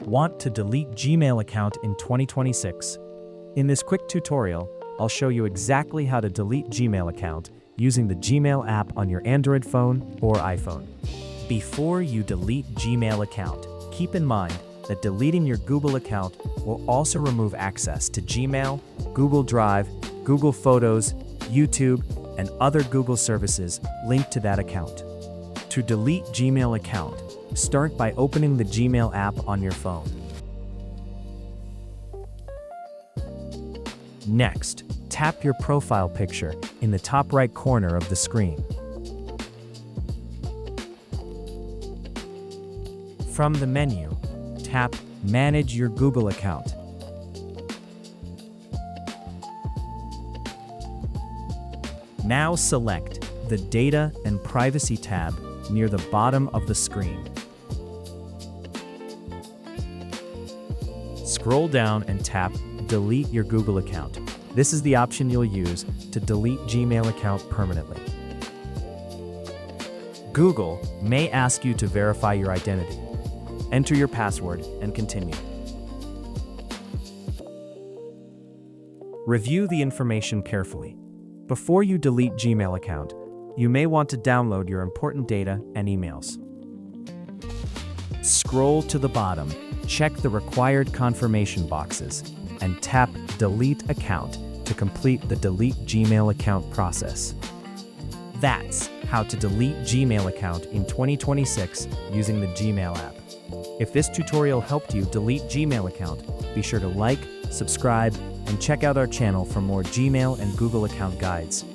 Want to delete Gmail account in 2026? In this quick tutorial, I'll show you exactly how to delete Gmail account using the Gmail app on your Android phone or iPhone. Before you delete Gmail account, keep in mind that deleting your Google account will also remove access to Gmail, Google Drive, Google Photos, YouTube, and other Google services linked to that account. To delete Gmail account, start by opening the Gmail app on your phone. Next, tap your profile picture in the top right corner of the screen. From the menu, tap Manage your Google account. Now select the Data and Privacy tab near the bottom of the screen. Scroll down and tap Delete your Google account. This is the option you'll use to delete Gmail account permanently. Google may ask you to verify your identity. Enter your password and continue. Review the information carefully. Before you delete Gmail account, you may want to download your important data and emails. Scroll to the bottom, check the required confirmation boxes, and tap Delete Account to complete the Delete Gmail account process. That's how to delete Gmail account in 2026 using the Gmail app. If this tutorial helped you delete Gmail account, be sure to like, subscribe, and check out our channel for more Gmail and Google account guides.